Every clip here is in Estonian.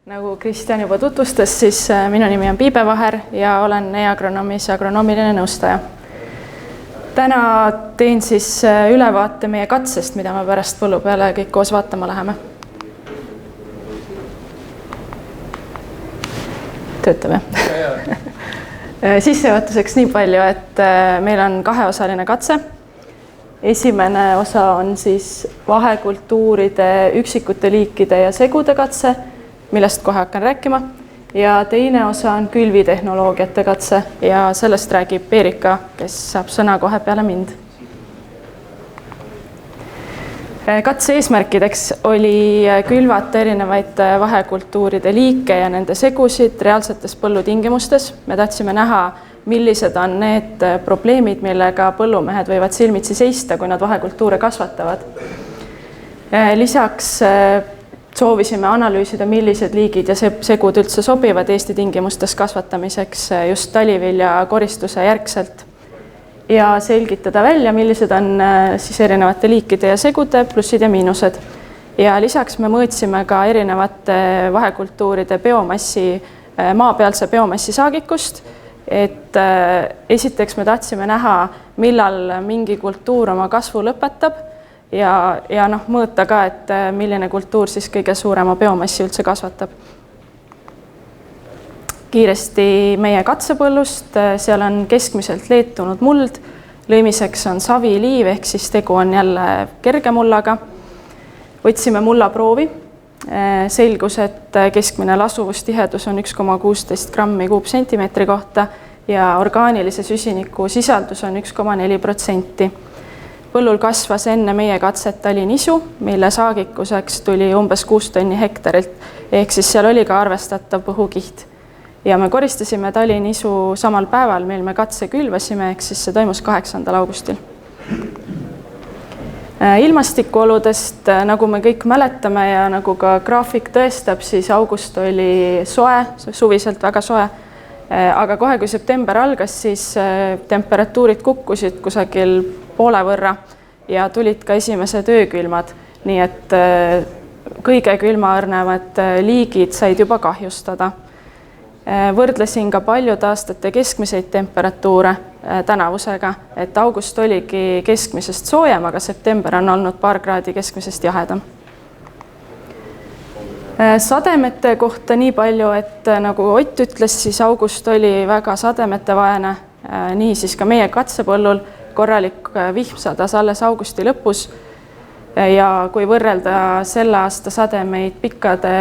Nagu Kristjan juba tutvustas, siis minu nimi on Piibe Vaher ja olen e-agronoomis agronoomiline nõustaja. Täna teen siis ülevaate meie katsest, mida me pärast põllu peale kõik koos vaatama läheme. Töötab, jah? Sissejuhatuseks nii palju, et meil on kaheosaline katse. Esimene osa on siis vahekultuuride, üksikute liikide ja segude katse, millest kohe hakkan rääkima. Ja teine osa on külvitehnoloogiate katse ja sellest räägib Erika, kes saab sõna kohe peale mind. Katse eesmärkideks oli külvata erinevaid vahekultuuride liike ja nende segusid reaalsetes põllutingimustes. Me tahtsime näha, millised on need probleemid, millega põllumehed võivad silmitsi seista, kui nad vahekultuure kasvatavad. Lisaks soovisime analüüsida, millised liigid ja segud üldse sobivad Eesti tingimustes kasvatamiseks just talivilja koristuse järgselt ja selgitada välja, millised on siis erinevate liikide ja segude plussid ja miinused. Ja lisaks me mõõtsime ka erinevate vahekultuuride biomassi, maapealse biomassi saagikust, et esiteks me tahtsime näha, millal mingi kultuur oma kasvu lõpetab ja mõõta ka, et milline kultuur siis kõige suurema biomassi üldse kasvatab. Kiiresti meie katsepõllust, seal on keskmiselt leetunud muld, lõimiseks on saviliiv, ehk siis tegu on jälle kerge mullaga. Võtsime mullaproovi, selgus, et keskmine lasuvustihedus on 1,16 grammi kuupsentimeetri kohta ja orgaanilise süsiniku sisaldus on 1,4%. Põllul kasvas enne meie katset talinisu, mille saagikuseks tuli umbes 6 tonni hektarilt, ehk siis seal oli ka arvestatav põhukiht. Ja me koristasime talinisu samal päeval, mil me katse külvasime, ehk siis see toimus 8. augustil. Ilmastikuoludest, nagu me kõik mäletame ja nagu ka graafik tõestab, siis august oli soe, suviselt väga soe, aga kohe kui september algas, siis temperatuurid kukkusid kusagil poole võrra ja tulid ka esimesed öökülmad, nii et kõige külmaõrnevad liigid said juba kahjustada. Võrdlesin ka paljude aastate keskmiseid temperatuure tänavusega, et august oligi keskmisest soojem, aga september on olnud paar kraadi keskmisest jahedam. Sademete kohta nii palju, et nagu Ott ütles, siis august oli väga sademetevaene, nii siis ka meie katsepõllul korralik vihm sadas alles augusti lõpus ja kui võrrelda selle aasta sademeid pikkade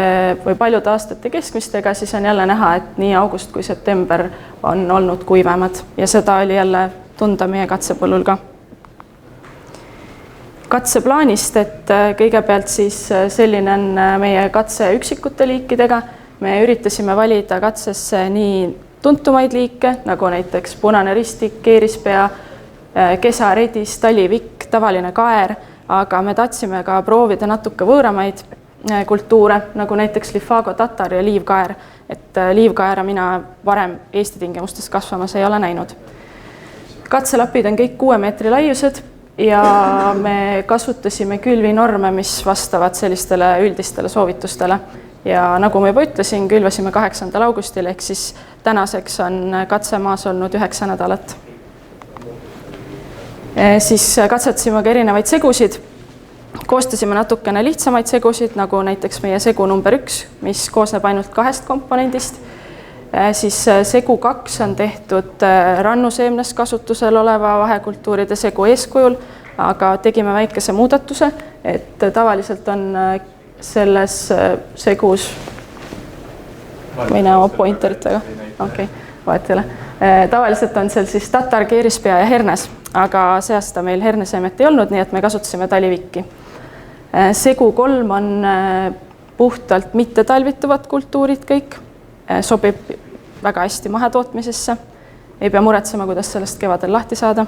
või paljude aastate keskmistega, siis on jälle näha, et nii august kui september on olnud kuivemad ja seda oli jälle tunda meie katsepõllul ka. Katseplaanist, et kõigepealt siis selline on meie katse üksikute liikidega. Me üritasime valida katsesse nii tuntumaid liike, nagu näiteks punane ristik, keerispea, kesaredis, talivikk, tavaline kaer, aga me tahtsime ka proovida natuke võõramaid kultuure, nagu näiteks lifago tatar ja liivkaer, et liivkaera mina varem Eesti tingimustes kasvamas ei ole näinud. Katselapid on kõik 6 meetri laiused ja me kasutasime külvinorme, mis vastavad sellistele üldistele soovitustele. Ja nagu ma juba ütlesin, külvasime 8. augustil, ehk siis tänaseks on katsemaas olnud 9 nädalat. Siis katsetasime ka erinevaid segusid. Koostasime natukene lihtsamaid segusid, nagu näiteks meie segu number 1, mis koosneb ainult 2 komponendist. Siis segu 2 on tehtud rannuseemnes kasutusel oleva vahekultuuride segu eeskujul, aga tegime väikese muudatuse, et tavaliselt on selles segus või näo pointeritega. Okei, vahet ei ole. Tavaliselt on seal siis tatar, keerispea ja hernes, aga see aasta meil herneseemet ei olnud, nii et me kasutasime talivikki. Segu 3 on puhtalt mitte talvituvad kultuurid kõik, sobib väga hästi mahetootmisesse, ei pea muretsema, kuidas sellest kevadel lahti saada.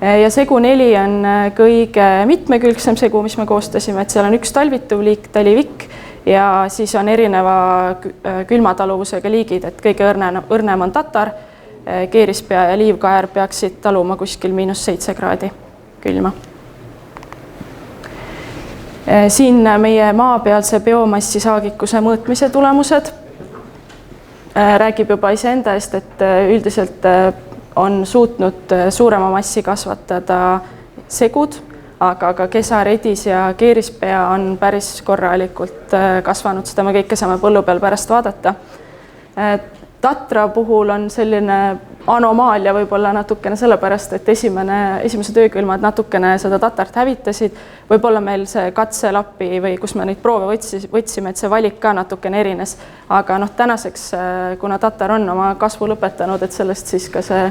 Ja segu 4 on kõige mitmekülgsem segu, mis me koostasime, et seal on üks talvituv liik, talivikk, ja siis on erineva külmataluvusega liigid, et kõige õrnem on tatar, keerispea ja liivkaer peaksid taluma kuskil -7 kraadi külma. Siin meie maapealse biomassi saagikuse mõõtmise tulemused räägib juba iseenda eest, et üldiselt on suutnud suurema massi kasvatada segud, aga ka kesa, redis ja keerispea on päris korralikult kasvanud, seda me kõike saame põllu peal pärast vaadata. Tatra puhul on selline anomaalia võib-olla natukene sellepärast, et esimesed öökülmad natukene seda tatart hävitasid. Võib-olla meil see katselappi või kus me neid proove võtsime, et see valik ka natukene erines. Aga tänaseks, kuna tatar on oma kasvu lõpetanud, et sellest siis ka see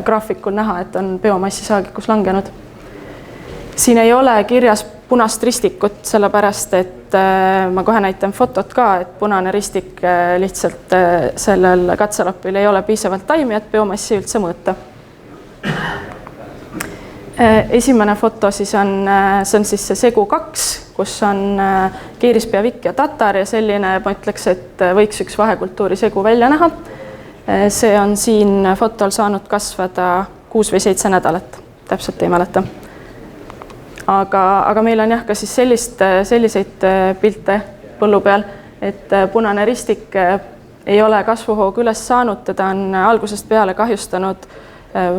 graafikul näha, et on biomassi saagikus langenud. Siin ei ole kirjas punast ristikut, sellepärast et ma kohe näitan fotot ka, et punane ristik lihtsalt sellel katselapil ei ole piisavalt taimi, et biomassi üldse mõõta. Esimene foto siis on siis see segu 2, kus on keerispea, vikk ja tatar ja selline, ma ütleks, et võiks üks vahekultuuri segu välja näha. See on siin fotol saanud kasvada 6 või 7 nädalat, täpselt ei mäleta. Aga meil on jah ka siis selliseid pilte põllu peal, et punane ristik ei ole kasvuhoogu üles saanud, teda on algusest peale kahjustanud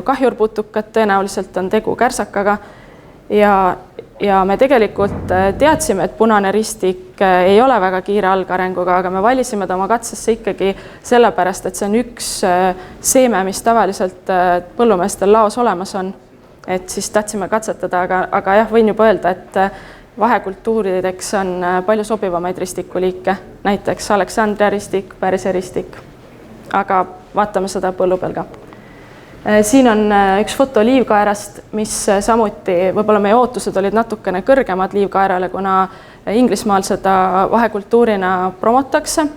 kahjurputukad, tõenäoliselt on tegu kärsakaga ja me tegelikult teadsime, et punane ristik ei ole väga kiire algarenguga, aga me valisime ta oma katsesse ikkagi sellepärast, et see on üks seeme, mis tavaliselt põllumeestel laos olemas on. Et siis tahtsime katsetada, aga jah, võin juba öelda, et vahekultuurideks on palju sobivamaid ristikuliike, näiteks Aleksandria ristik, Pärise ristik, aga vaatame seda põllu peal ka. Siin on üks foto liivkaerast, mis samuti, võib-olla meie ootused olid natukene kõrgemad liivkaerale, kuna Inglismaal seda vahekultuurina promotakse,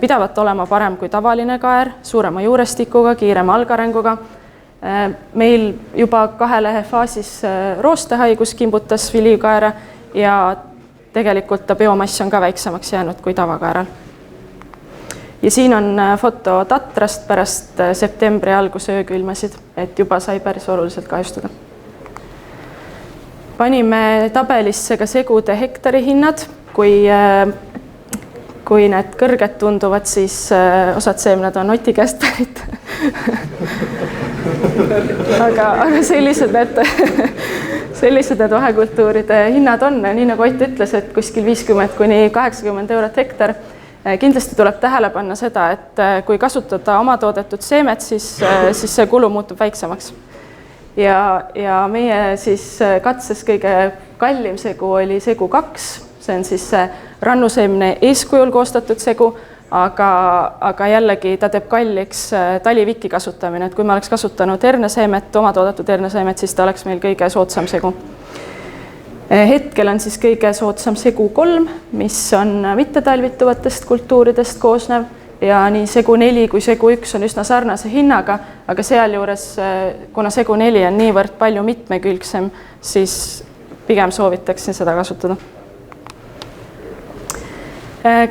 pidavat olema parem kui tavaline kaer, suurema juurestikuga, kiirema algarenguga. Meil juba 2 lehe faasis roostehaigus kimbutas liivkaera ja tegelikult ta biomass on ka väiksemaks jäänud kui tavakaeral. Ja siin on foto Tatrast pärast septembri alguse öökülmasid, et juba sai päris oluliselt kahjustada. Panime tabelisse ka segude hektari hinnad, kui need kõrged tunduvad, siis osad seemned on Oti käest pärit. aga sellised need vahekultuuride hinnad on, nii nagu Ott ütles, et kuskil 50 kuni 80 eurot hektar. Kindlasti tuleb tähele panna seda, et kui kasutada oma toodetud seemet, siis see kulu muutub väiksemaks. Ja meie siis katses kõige kallim segu oli segu 2, see on siis rannuseemne eeskujul koostatud segu, aga jällegi ta teeb kalliks taliviki kasutamine, et kui me oleks kasutanud herneseemet, oma toodetud herneseemet, siis ta oleks meil kõige soodsam segu. Hetkel on siis kõige soodsam segu 3, mis on mittetalvituvatest kultuuridest koosnev ja nii segu 4 kui segu 1 on üsna sarnase hinnaga, aga sealjuures, kuna segu 4 on niivõrd palju mitmekülgsem, siis pigem soovitaksin seda kasutada.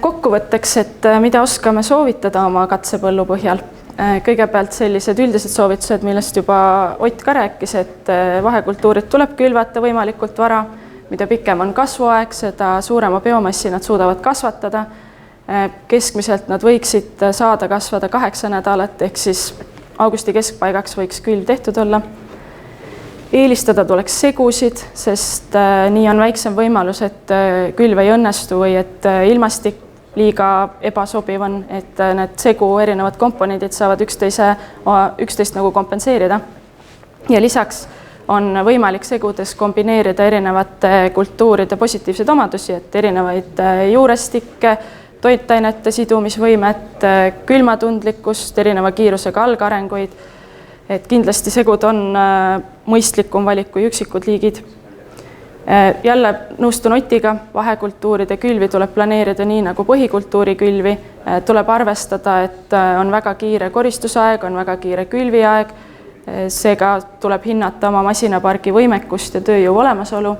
Kokkuvõtteks, et mida oskame soovitada oma katsepõllu põhjal. Kõigepealt sellised üldised soovitused, millest juba Ott ka rääkis, et vahekultuurid tuleb külvata võimalikult vara, mida pikem on kasvuaeg, seda suurema biomassi nad suudavad kasvatada. Keskmiselt nad võiksid saada kasvada 8 nädalat, ehk siis augusti keskpaigaks võiks külv tehtud olla. Eelistada tuleks segusid, sest nii on väiksem võimalus, et külv ei õnnestu või et ilmastik liiga ebasobiv on, et need segu erinevad komponendid saavad üksteist nagu kompenseerida. Ja lisaks on võimalik segudes kombineerida erinevate kultuuride positiivseid omadusi, et erinevaid juurestikke, toitainete sidumisvõimet, külmatundlikkust, erineva kiirusega algarenguid. Et kindlasti segud on mõistlikum valik kui üksikud liigid. Jälle nõustun Otiga, vahekultuuride külvi tuleb planeerida nii nagu põhikultuuri külvi. Tuleb arvestada, et on väga kiire koristusaeg, on väga kiire külviaeg. Seega tuleb hinnata oma masinapargi võimekust ja tööjõu olemasolu.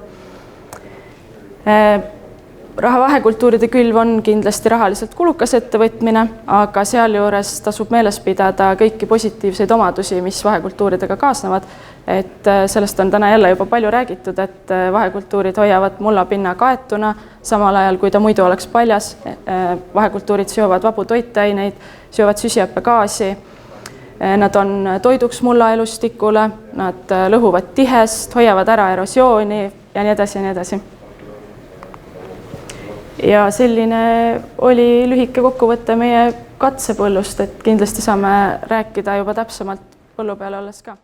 Vahekultuuride külv on kindlasti rahaliselt kulukas ettevõtmine, aga sealjuures tasub meeles pidada kõiki positiivseid omadusi, mis vahekultuuridega kaasnevad. Et sellest on täna jälle juba palju räägitud, et vahekultuurid hoiavad mullapinna kaetuna, samal ajal kui ta muidu oleks paljas. Vahekultuurid seovad vabu toitaineid, seovad süsihappegaasi. Nad on toiduks mullaelustikule, nad lõhuvad tihest, hoiavad ära erosiooni ja nii edasi ja nii edasi. Ja selline oli lühike kokkuvõte meie katsepõllust, et kindlasti saame rääkida juba täpsemalt põllu peal olles ka.